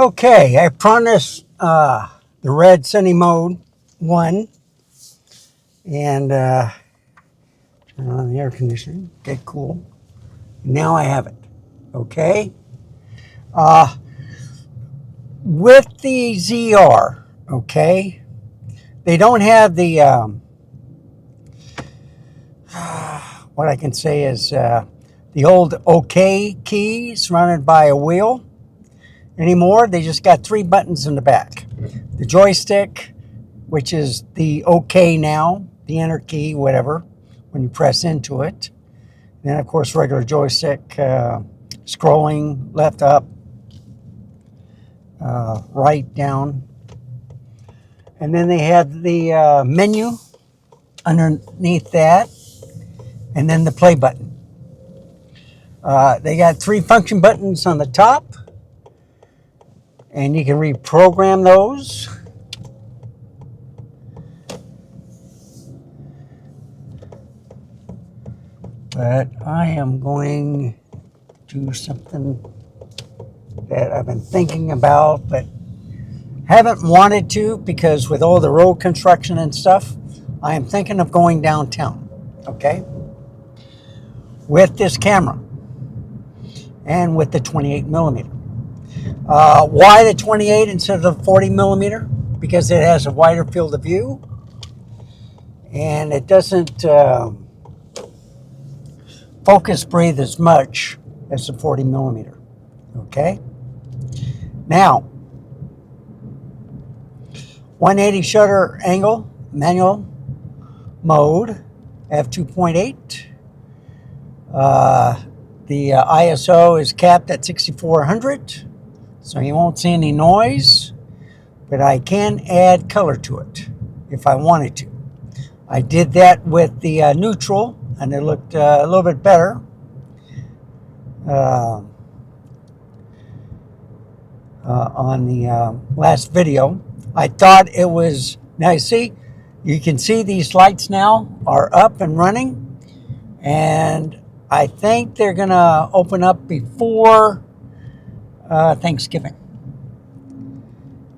Okay, I promised the red sunny mode 1 and turn on the air conditioning. Get cool. Now I have it. Okay. Uh, with the ZR, okay, they don't have the what I can say is the old OK key surrounded by a wheel anymore. They just got 3 buttons in the back. The joystick, which is the OK now, the enter key, whatever, when you press into it. Then, of course, regular joystick, scrolling left, up, right, down. And then they have the menu underneath that, and then the play button. They got 3 function buttons on the top, and you can reprogram those. But I am going to do something that I've been thinking about, but haven't wanted to, because with all the road construction and stuff, I am thinking of going downtown, okay, with this camera and with the 28 millimeter. Why the 28 instead of the 40 millimeter? Because it has a wider field of view and it doesn't focus breathe as much as the 40 millimeter. Okay. Now, 180 shutter angle, manual mode, f2.8. The ISO is capped at 6400, so you won't see any noise, but I can add color to it if I wanted to. I did that with the neutral, and it looked a little bit better. On the last video, I thought it was, now you see, you can see these lights now are up and running, and I think they're gonna open up before Thanksgiving,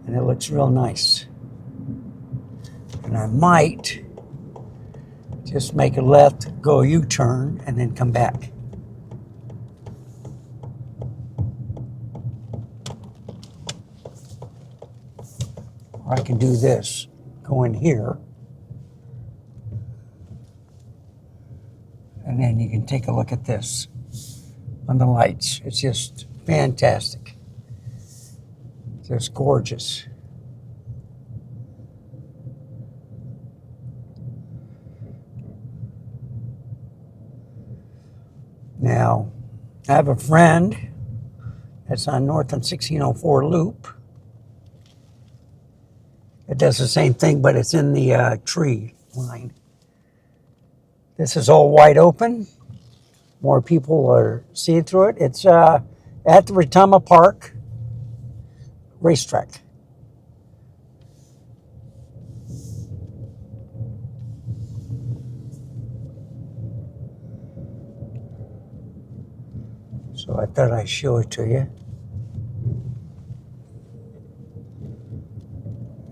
and it looks real nice. And I might just make a left, go a U-turn, and then come back. Or I can do this, go in here, and then you can take a look at this on the lights. It's just fantastic. Just gorgeous. Now, I have a friend that's on north on 1604 Loop. It does the same thing, but it's in the tree line. This is all wide open. More people are seeing through it. It's at the Retama Park racetrack. So I thought I'd show it to you.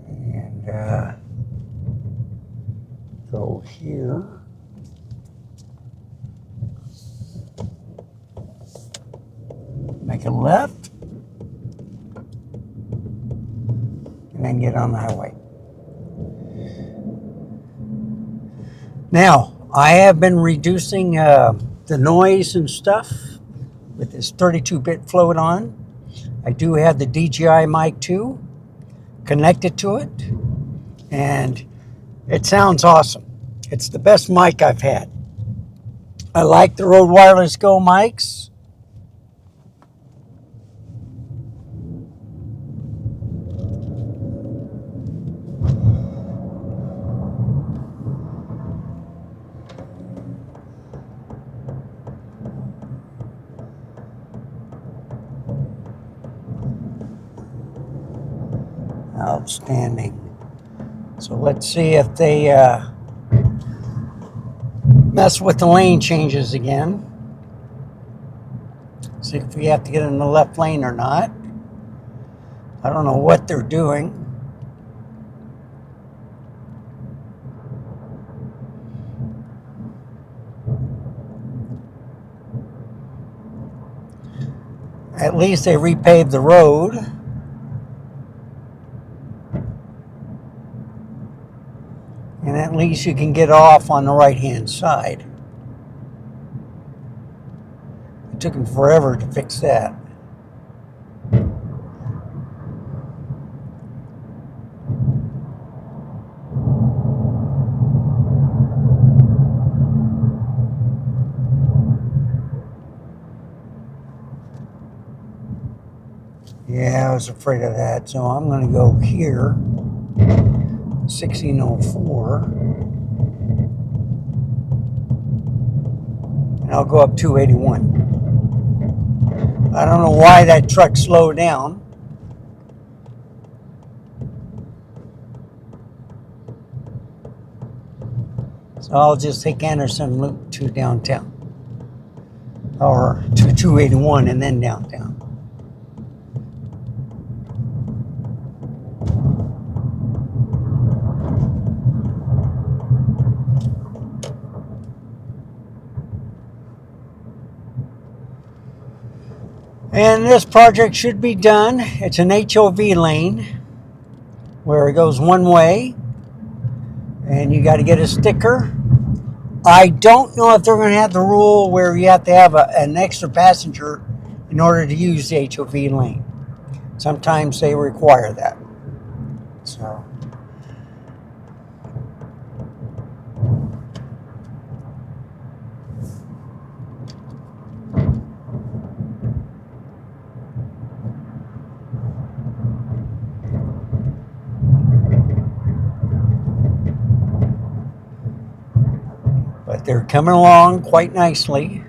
And go here. Make a left. And then get on the highway. Now, I have been reducing the noise and stuff with this 32-bit float on. I do have the DJI mic 2 connected to it, and it sounds awesome. It's the best mic I've had. I like the Rode Wireless Go mics. Outstanding. So let's see if they mess with the lane changes again. See if we have to get in the left lane or not. I don't know what they're doing. At least they repaved the road. And at least you can get off on the right-hand side. It took them forever to fix that. Yeah, I was afraid of that. So I'm going to go here, 1604. And I'll go up 281. I don't know why that truck slowed down. So I'll just take Anderson Loop to downtown. Or to 281 and then downtown. And this project should be done. It's an HOV lane where it goes one way. And you got to get a sticker. I don't know if they're going to have the rule where you have to have an extra passenger in order to use the HOV lane. Sometimes they require that. So. But they're coming along quite nicely.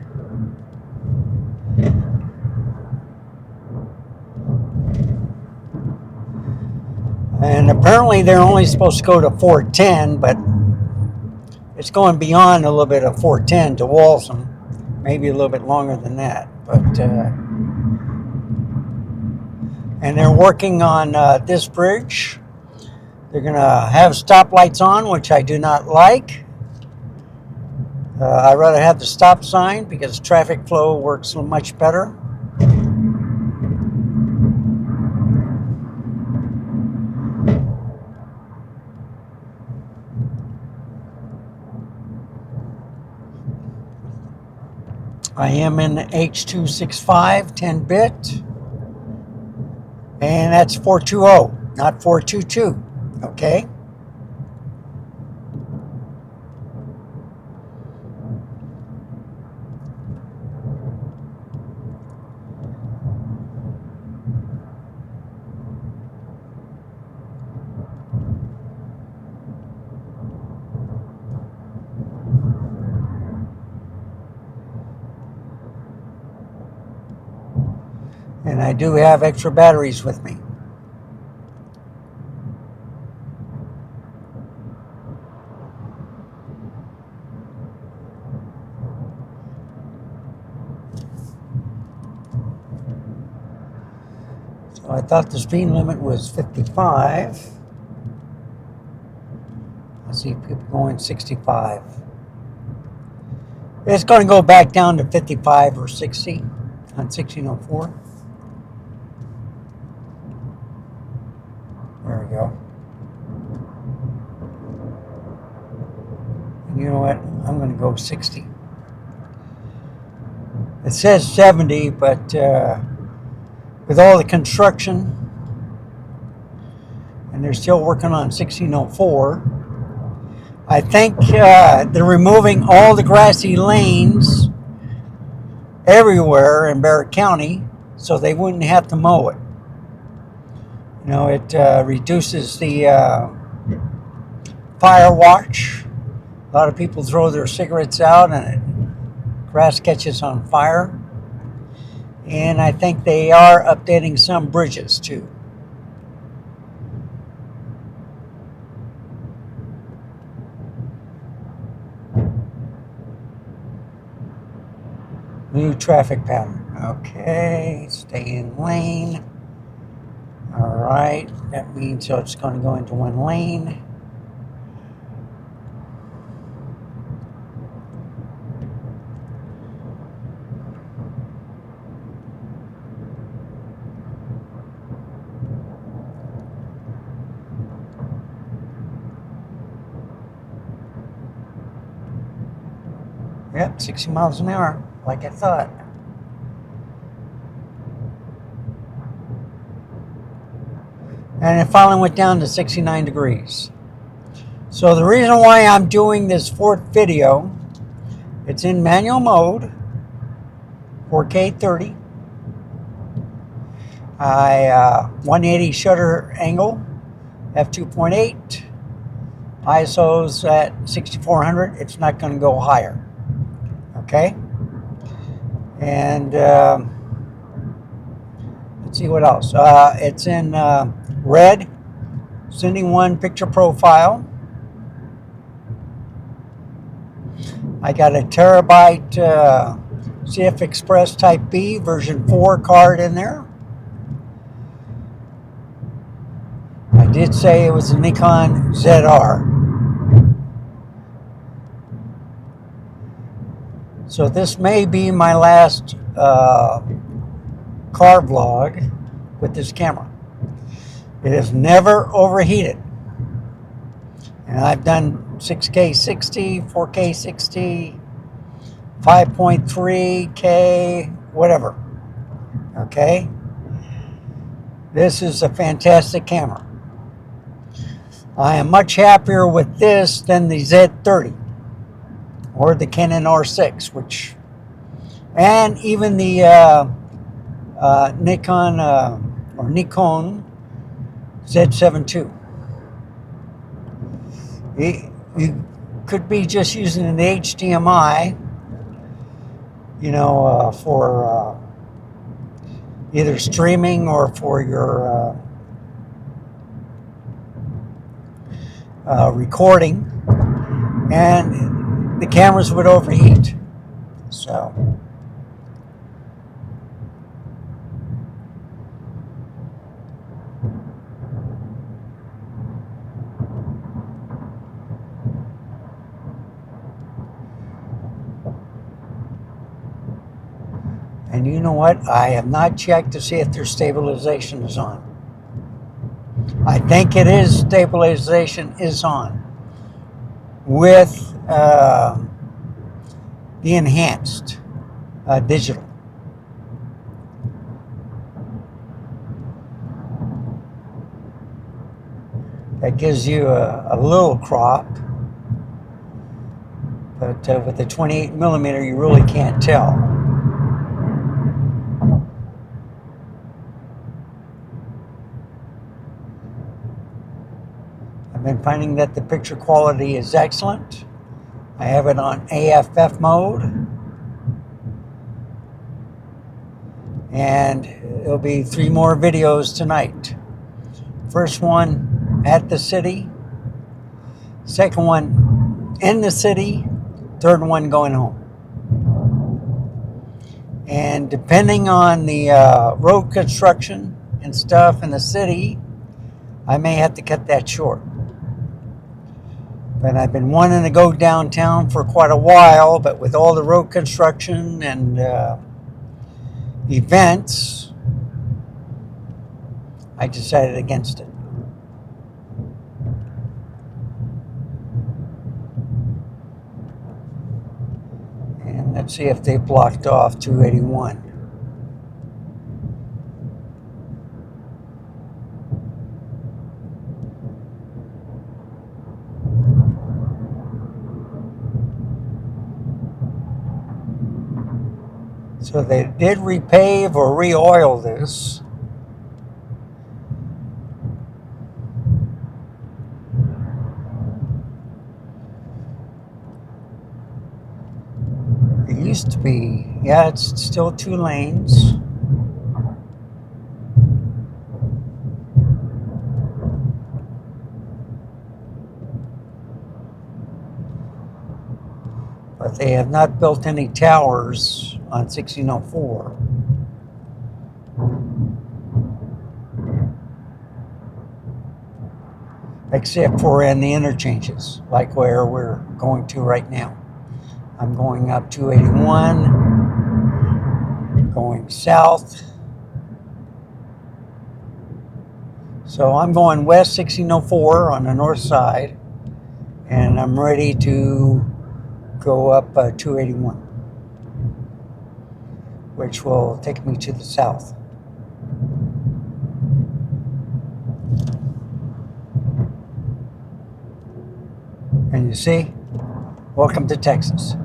And apparently they're only supposed to go to 410, but it's going beyond a little bit of 410 to Waltham. Maybe a little bit longer than that. But and they're working on this bridge. They're going to have stoplights on, which I do not like. I'd rather have the stop sign because traffic flow works much better. I am in H.265 10-bit, and that's 420, not 422, okay? And I do have extra batteries with me. So I thought the speed limit was 55. I see people going 65. It's going to go back down to 55 or 60 on 1604. There we go. And you know what? I'm going to go 60. It says 70, but with all the construction, and they're still working on 1604, I think they're removing all the grassy lanes everywhere in Barrett County so they wouldn't have to mow it. You know, it reduces the fire watch. A lot of people throw their cigarettes out and grass catches on fire. And I think they are updating some bridges too. New traffic pattern. Okay, stay in lane. All right, that means so it's going to go into one lane. Yep, 60 miles an hour, like I thought. And it finally went down to 69 degrees. So the reason why I'm doing this fourth video, it's in manual mode, 4K 30. 180 shutter angle, f2.8. ISO's at 6400. It's not going to go higher. Okay? And let's see what else. It's in red, sending one picture profile. I got a terabyte CF Express Type B version 4 card in there. I did say it was a Nikon ZR. So this may be my last car vlog with this camera. It has never overheated. And I've done 6K 60, 4K 60, 5.3K, whatever. Okay? This is a fantastic camera. I am much happier with this than the Z30 or the Canon R6, which, and even the Nikon Z7 II. You could be just using the HDMI, for either streaming or for your recording, and the cameras would overheat. So and you know what? I have not checked to see if their stabilization is on. I think it is. Stabilization is on with the enhanced digital. That gives you a little crop, but with the 28mm, you really can't tell. I've been finding that the picture quality is excellent. I have it on AFF mode, and there'll be 3 more videos tonight. First one at the city, second one in the city, third one going home. And depending on the road construction and stuff in the city, I may have to cut that short. But I've been wanting to go downtown for quite a while, but with all the road construction and events, I decided against it. And let's see if they blocked off 281. So they did repave or re-oil this. It used to be, yeah, it's still 2 lanes. But they have not built any towers on 1604. except for in the interchanges, like where we're going to right now. I'm going up 281, going south. So I'm going west 1604 on the north side, and I'm ready to go up 281, which will take me to the south. And you see, welcome to Texas.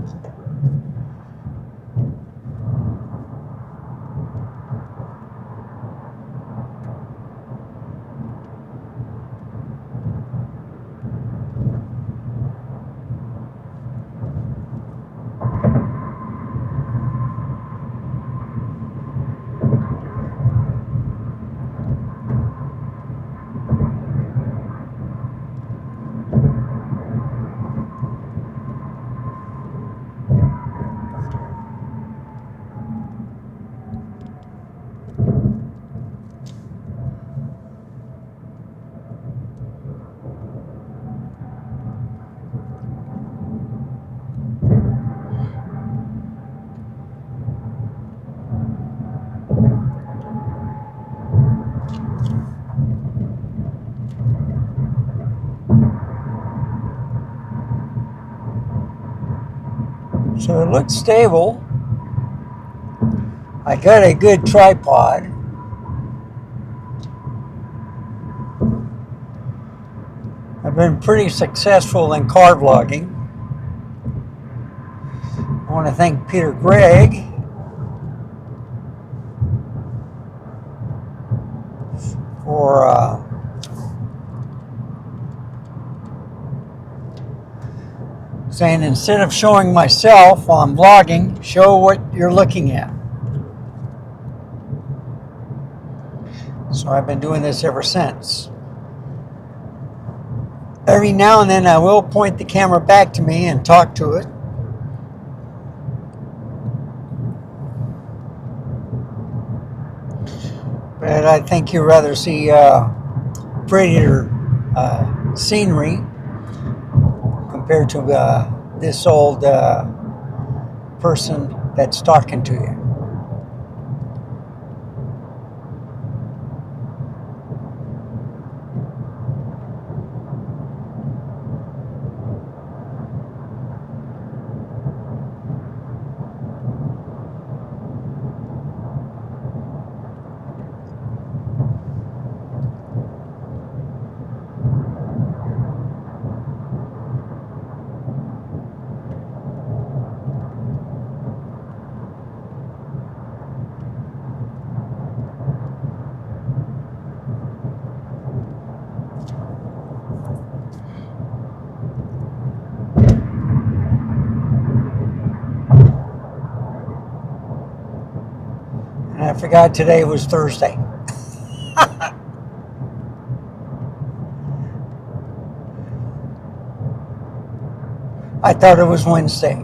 So it looks stable. I got a good tripod. I've been pretty successful in car vlogging. I want to thank Peter Gregg for saying instead of showing myself while I'm vlogging, show what you're looking at. So I've been doing this ever since. Every now and then I will point the camera back to me and talk to it. But I think you'd rather see prettier scenery compared to this old person that's talking to you. And I forgot today was Thursday. I thought it was Wednesday.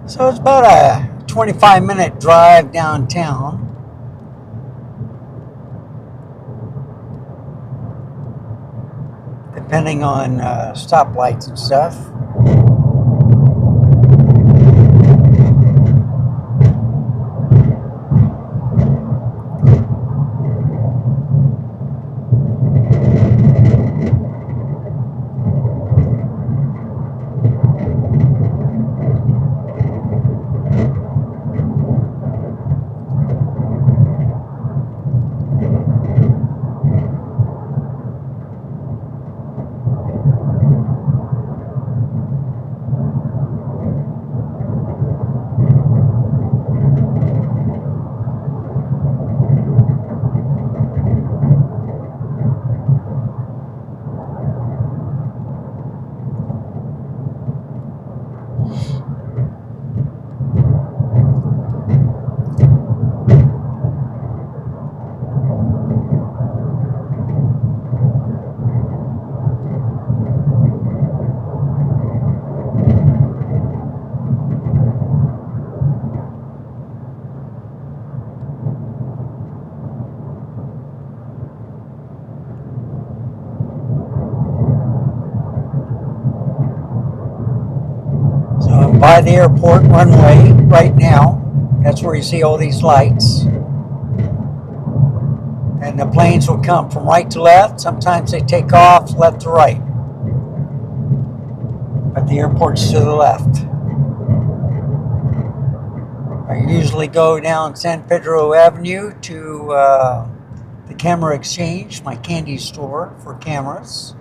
So it's about a 25-minute drive downtown. Depending on stoplights and stuff. by the airport runway right now. That's where you see all these lights. And the planes will come from right to left. Sometimes they take off left to right. But the airport's to the left. I usually go down San Pedro Avenue to the Camera Exchange, my candy store for cameras.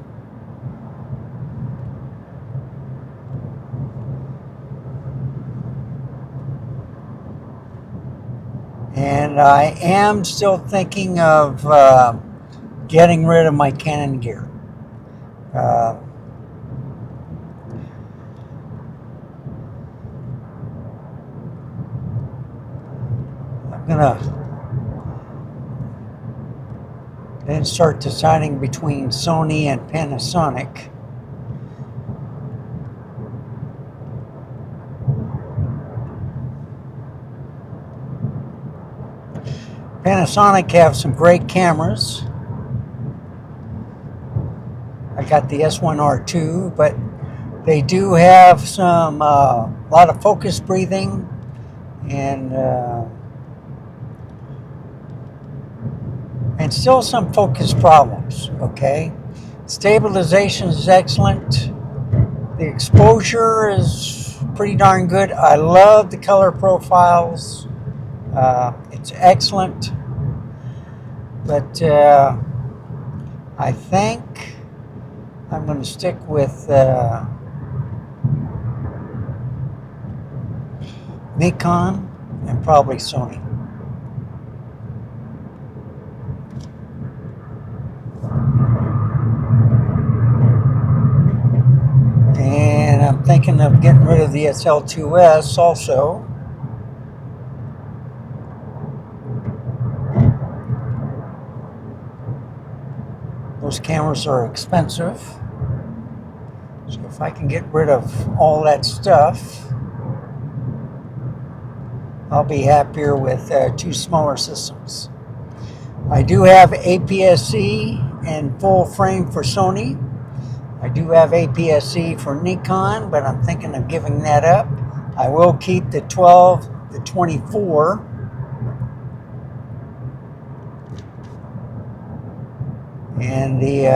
And I am still thinking of getting rid of my Canon gear. I'm gonna then start deciding between Sony and Panasonic. Panasonic have some great cameras. I got the S1R2, but they do have some lot of focus breathing and still some focus problems. Okay, stabilization is excellent. The exposure is pretty darn good. I love the color profiles. It's excellent, but I think I'm going to stick with Nikon and probably Sony. And I'm thinking of getting rid of the SL2S also. Those cameras are expensive. So if I can get rid of all that stuff, I'll be happier with two smaller systems. I do have APS-C and full frame for Sony. I do have APS-C for Nikon, but I'm thinking of giving that up. I will keep the 12, the 24. And the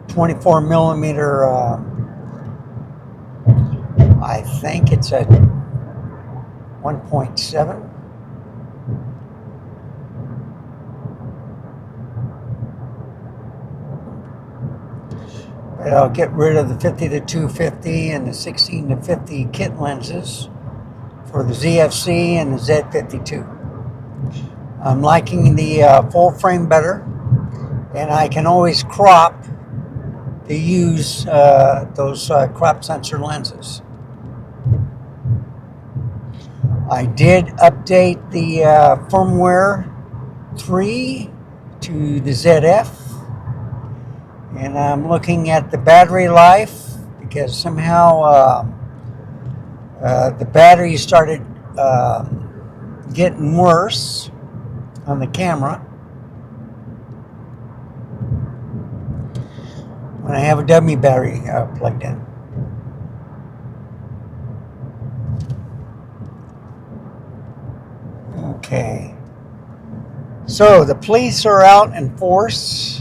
24 millimeter, I think it's a 1.7. But I'll get rid of the 50 to 250 and the 16 to 50 kit lenses for the ZFC and the Z52. I'm liking the full frame better, and I can always crop to use those crop sensor lenses. I did update the firmware 3 to the ZF, and I'm looking at the battery life because somehow the battery started getting worse on the camera when I have a dummy battery plugged in. Okay, so the police are out in force.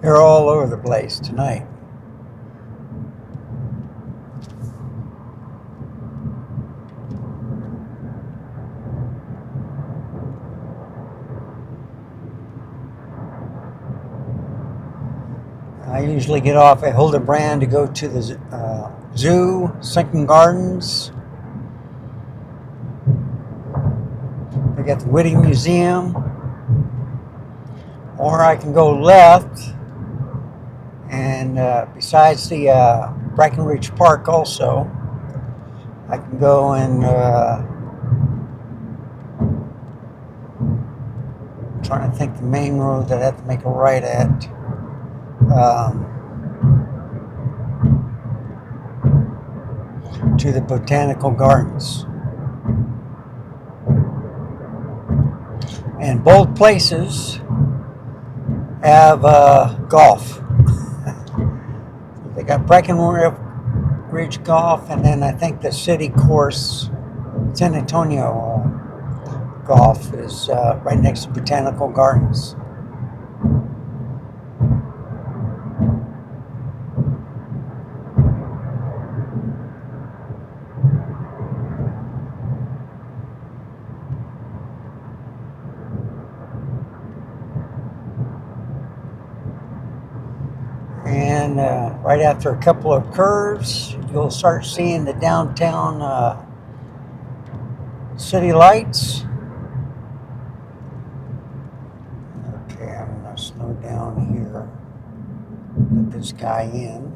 They're all over the place tonight. I usually get off at Hildebrand to go to the zoo, Sunken Gardens. We got the Whitty Museum. Or I can go left, and besides the Breckenridge Park also, I can go and I'm trying to think the main road that I have to make a right at. to the botanical gardens. And both places have golf. They got Breckenridge Golf, and then I think the city course, San Antonio Golf, is right next to Botanical Gardens. And right after a couple of curves, you'll start seeing the downtown city lights. Okay, I'm going to slow down here. Let this guy in.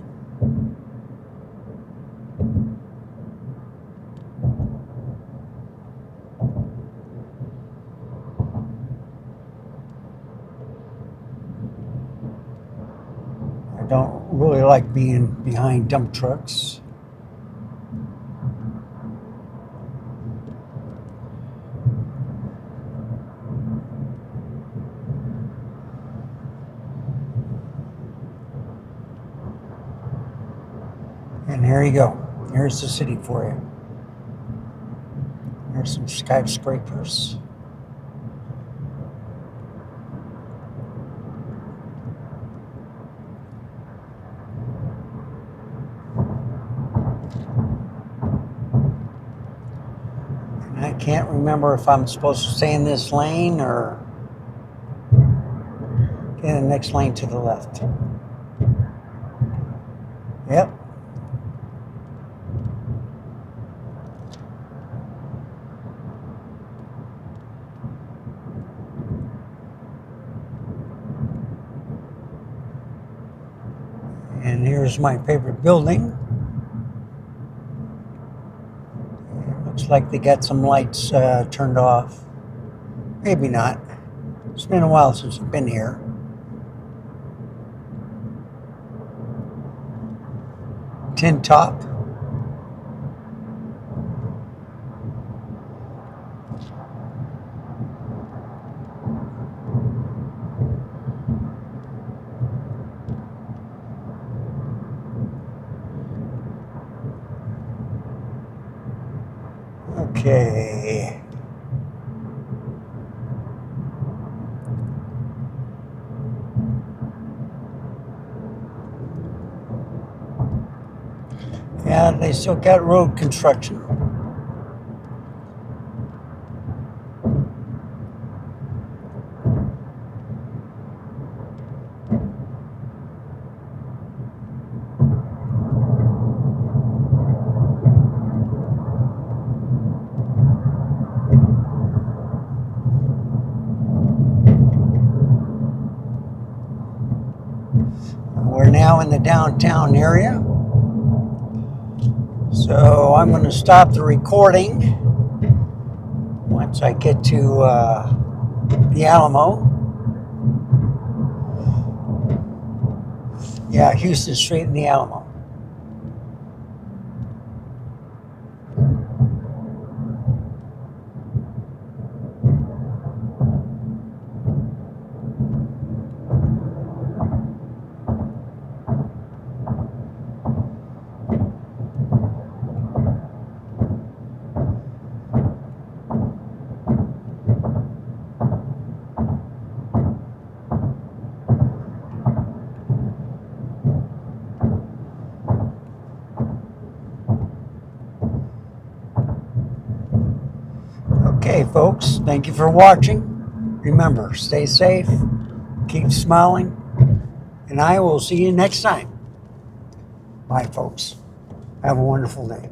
I don't really like being behind dump trucks. And here you go. Here's the city for you. There's some skyscrapers. I can't remember if I'm supposed to stay in this lane or get in the next lane to the left. Yep. And here's my favorite building. Looks like they got some lights turned off. Maybe not. It's been a while since I've been here. Tin top. Okay. Yeah, they still got road construction. We're now in the downtown area. So I'm going to stop the recording once I get to the Alamo. Yeah, Houston Street and the Alamo. Okay, folks, thank you for watching. Remember, stay safe, keep smiling, and I will see you next time. Bye, folks. Have a wonderful day.